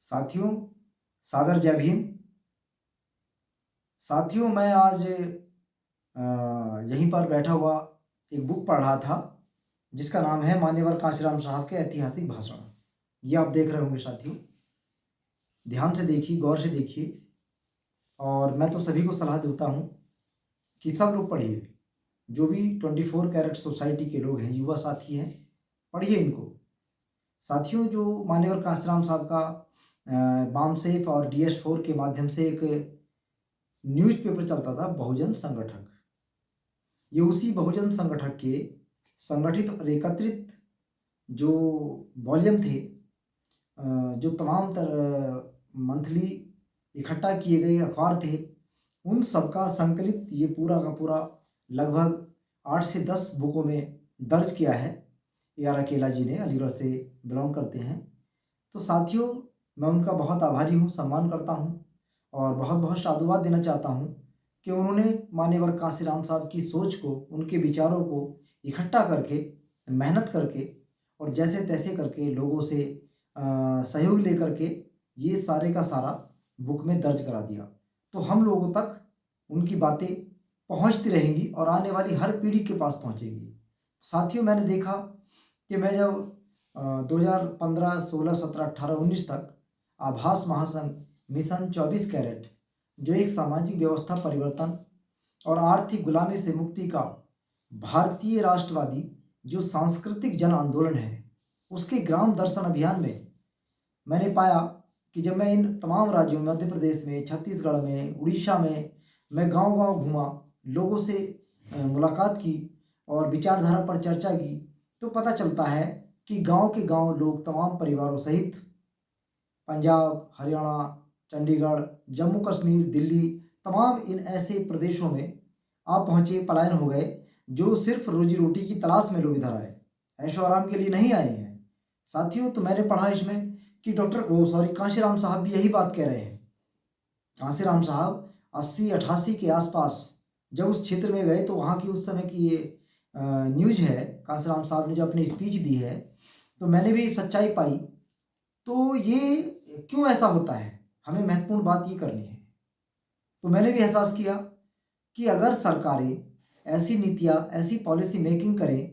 साथियों, सादर जय भीम। साथियों, मैं आज यहीं पर बैठा हुआ एक बुक पढ़ रहा था जिसका नाम है मान्यवर कांशीराम साहब के ऐतिहासिक भाषण। ये आप देख रहे होंगे साथियों, ध्यान से देखिए, गौर से देखिए। और मैं तो सभी को सलाह देता हूँ कि सब लोग पढ़िए, जो भी 24 कैरेट सोसाइटी के लोग हैं, युवा साथी हैं, पढ़िए इनको। साथियों, जो मान्यवर कांशीराम साहब का बामसेफ और DS4 के माध्यम से एक न्यूज़पेपर चलता था, बहुजन संगठक। ये उसी बहुजन संगठक के संगठित और एकत्रित जो वॉल्यूम थे, जो तमाम मंथली इकट्ठा किए गए अखबार थे, उन सबका संकलित ये पूरा का पूरा लगभग 8 से 10 बुकों में दर्ज किया है। AR अकेला जी ने, अलीगढ़ से बिलोंग करते हैं। तो साथियों, मैं उनका बहुत आभारी हूँ, सम्मान करता हूँ और बहुत बहुत साधुवाद देना चाहता हूँ कि उन्होंने मान्यवर कांशीराम साहब की सोच को, उनके विचारों को इकट्ठा करके, मेहनत करके और जैसे तैसे करके लोगों से सहयोग लेकर के ये सारे का सारा बुक में दर्ज करा दिया। तो हम लोगों तक उनकी बातें पहुंचती रहेंगी और आने वाली हर पीढ़ी के पास पहुंचेंगी। साथियों, मैंने देखा कि मैं जब 2015, 16, 17, 18, 19 तक आभास महासंघ मिशन 24 कैरेट, जो एक सामाजिक व्यवस्था परिवर्तन और आर्थिक गुलामी से मुक्ति का भारतीय राष्ट्रवादी जो सांस्कृतिक जन आंदोलन है, उसके ग्राम दर्शन अभियान में मैंने पाया कि जब मैं इन तमाम राज्यों में, मध्य प्रदेश में, छत्तीसगढ़ में, उड़ीसा में, मैं गांव-गांव घूमा, लोगों से मुलाकात की और विचारधारा पर चर्चा की, तो पता चलता है कि गांव के गांव लोग तमाम परिवारों सहित पंजाब, हरियाणा, चंडीगढ़, जम्मू कश्मीर, दिल्ली, तमाम इन ऐसे प्रदेशों में आप पहुँचे, पलायन हो गए, जो सिर्फ रोजी रोटी की तलाश में लोग इधर आए, ऐशो आराम के लिए नहीं आए हैं। साथियों, तो मैंने पढ़ा इसमें कि कांशीराम साहब भी यही बात कह रहे हैं। कांशीराम साहब 80-88 के आसपास जब उस क्षेत्र में गए तो वहाँ की उस समय की ये न्यूज़ है, कांशीराम साहब ने जो अपनी स्पीच दी है, तो मैंने भी सच्चाई पाई। तो ये क्यों ऐसा होता है, हमें महत्वपूर्ण बात ये करनी है। तो मैंने भी एहसास किया कि अगर सरकारें ऐसी नीतियाँ, ऐसी पॉलिसी मेकिंग करें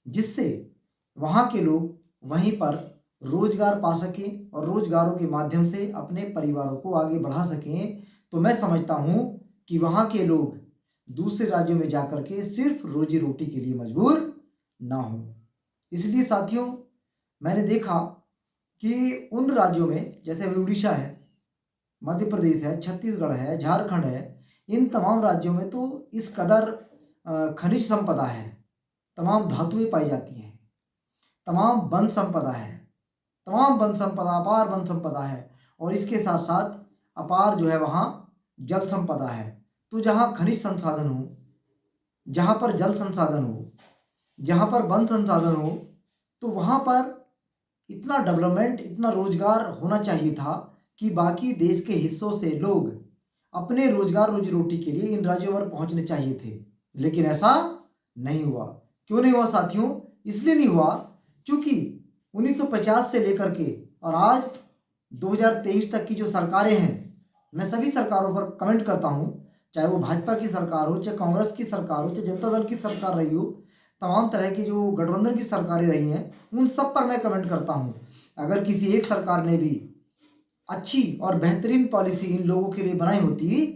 जिससे वहाँ के लोग वहीं पर रोजगार पा सकें और रोजगारों के माध्यम से अपने परिवारों को आगे बढ़ा सकें, तो मैं समझता हूँ कि वहाँ के लोग दूसरे राज्यों में जाकर के सिर्फ रोजी रोटी के लिए मजबूर ना हों। इसलिए साथियों, मैंने देखा कि उन राज्यों में, जैसे अभी उड़ीसा है, मध्य प्रदेश है, छत्तीसगढ़ है, झारखंड है, इन तमाम राज्यों में तो इस कदर खनिज संपदा है, तमाम धातुएं पाई जाती हैं, तमाम वन संपदा है, तमाम वन संपदा, अपार वन संपदा है और इसके साथ साथ अपार जो है वहाँ जल संपदा है। तो जहाँ खनिज संसाधन हो, जहाँ पर जल संसाधन हो, जहाँ पर वन संसाधन हो, तो वहाँ पर इतना डेवलपमेंट, इतना रोजगार होना चाहिए था कि बाकी देश के हिस्सों से लोग अपने रोजगार, रोजी रोटी के लिए इन राज्यों पर पहुंचने चाहिए थे, लेकिन ऐसा नहीं हुआ। क्यों नहीं हुआ साथियों? इसलिए नहीं हुआ क्योंकि 1950 से लेकर के और आज 2023 तक की जो सरकारें हैं, मैं सभी सरकारों पर कमेंट करता हूं, चाहे वो भाजपा की सरकार हो, चाहे कांग्रेस की सरकार हो, चाहे जनता दल की सरकार रही हो, तमाम तरह की जो गठबंधन की सरकारें रही हैं, उन सब पर मैं कमेंट करता हूं। अगर किसी एक सरकार ने भी अच्छी और बेहतरीन पॉलिसी इन लोगों के लिए बनाई होती,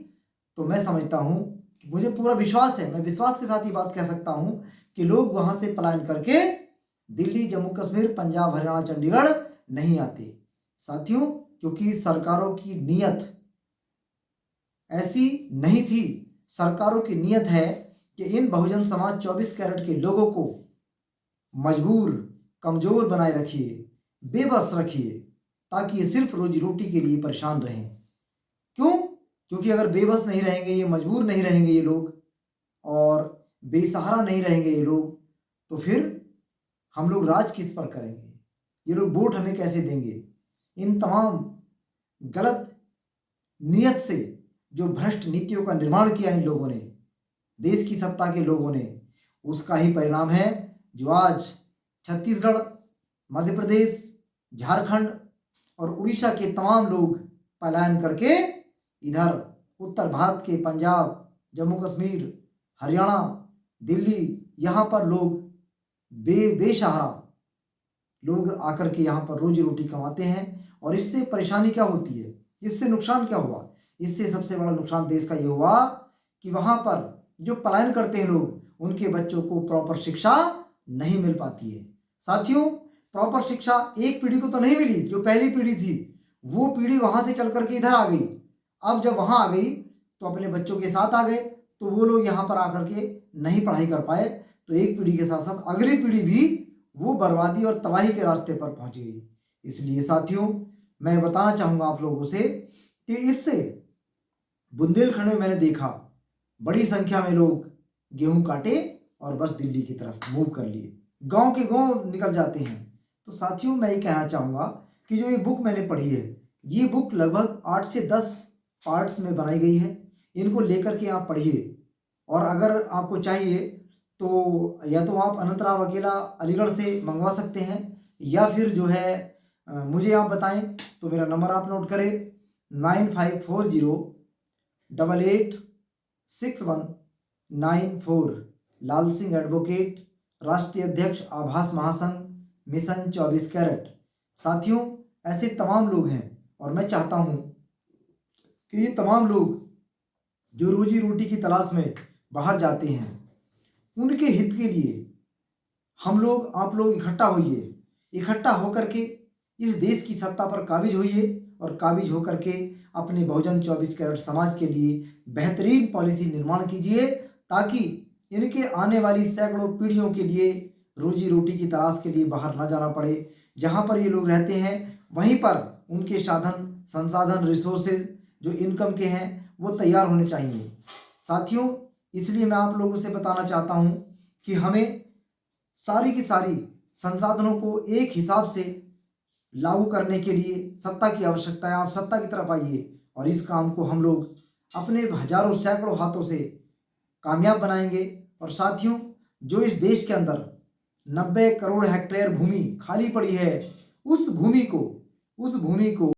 तो मैं समझता हूं कि मुझे पूरा विश्वास है, मैं विश्वास के साथ ये बात कह सकता हूं कि लोग वहां से पलायन करके दिल्ली, जम्मू कश्मीर, पंजाब, हरियाणा, चंडीगढ़ नहीं आते। साथियों, क्योंकि सरकारों की नीयत ऐसी नहीं थी। सरकारों की नीयत है कि इन बहुजन समाज 24 कैरेट के लोगों को मजबूर, कमजोर बनाए रखिए, बेबस रखिए, ताकि ये सिर्फ रोजी रोटी के लिए परेशान रहें। क्यों? क्योंकि अगर बेबस नहीं रहेंगे ये, मजबूर नहीं रहेंगे ये लोग और बेसहारा नहीं रहेंगे ये लोग, तो फिर हम लोग राज किस पर करेंगे? ये लोग वोट हमें कैसे देंगे? इन तमाम गलत नियत से जो भ्रष्ट नीतियों का निर्माण किया इन लोगों ने, देश की सत्ता के लोगों ने, उसका ही परिणाम है जो आज छत्तीसगढ़, मध्य प्रदेश, झारखंड और उड़ीसा के तमाम लोग पलायन करके इधर उत्तर भारत के पंजाब, जम्मू कश्मीर, हरियाणा, दिल्ली, यहाँ पर लोग बेसहारा लोग आकर के यहाँ पर रोजी रोटी कमाते हैं। और इससे परेशानी क्या होती है, इससे नुकसान क्या हुआ? इससे सबसे बड़ा नुकसान देश का ये हुआ कि वहाँ पर जो पलायन करते हैं लोग, उनके बच्चों को प्रॉपर शिक्षा नहीं मिल पाती है। साथियों, प्रॉपर शिक्षा एक पीढ़ी को तो नहीं मिली, जो पहली पीढ़ी थी वो पीढ़ी वहाँ से चल करके इधर आ गई। अब जब वहाँ आ गई तो अपने बच्चों के साथ आ गए, तो वो लोग यहाँ पर आकर के नहीं पढ़ाई कर पाए, तो एक पीढ़ी के साथ साथ अगली पीढ़ी भी वो बर्बादी और तबाही के रास्ते पर पहुंच गई। इसलिए साथियों, मैं बताना चाहूँगा आप लोगों से कि इससे बुंदेलखंड में मैंने देखा बड़ी संख्या में लोग गेहूं काटे और बस दिल्ली की तरफ मूव कर लिए, गांव के गांव निकल जाते हैं। तो साथियों, मैं ये कहना चाहूँगा कि जो ये बुक मैंने पढ़ी है, ये बुक लगभग 8 से 10 पार्ट्स में बनाई गई है। इनको लेकर के आप पढ़िए, और अगर आपको चाहिए तो या तो आप अनंतराव अकेला अलीगढ़ से मंगवा सकते हैं, या फिर जो है मुझे आप बताएं तो मेरा नंबर आप नोट करें 9540886194। लाल सिंह एडवोकेट, राष्ट्रीय अध्यक्ष आभास महासंघ, मिशन 24 कैरेट। साथियों, ऐसे तमाम लोग हैं और मैं चाहता हूं कि ये तमाम लोग जो रोजी रोटी की तलाश में बाहर जाते हैं, उनके हित के लिए हम लोग, आप लोग इकट्ठा होइए, इकट्ठा होकर के इस देश की सत्ता पर काबिज होइए, और काबिज होकर के अपने बहुजन 24 कैरेट समाज के लिए बेहतरीन पॉलिसी निर्माण कीजिए, ताकि इनके आने वाली सैकड़ों पीढ़ियों के लिए रोजी रोटी की तलाश के लिए बाहर ना जाना पड़े। जहाँ पर ये लोग रहते हैं वहीं पर उनके साधन संसाधन रिसोर्सेज जो इनकम के हैं वो तैयार होने चाहिए। साथियों, इसलिए मैं आप लोगों से बताना चाहता हूं कि हमें सारी की सारी संसाधनों को एक हिसाब से लागू करने के लिए सत्ता की आवश्यकता है। आप सत्ता की तरफ आइए और इस काम को हम लोग अपने हजारों सैकड़ों हाथों से कामयाब बनाएंगे। और साथियों, जो इस देश के अंदर 90 करोड़ हेक्टेयर भूमि खाली पड़ी है, उस भूमि को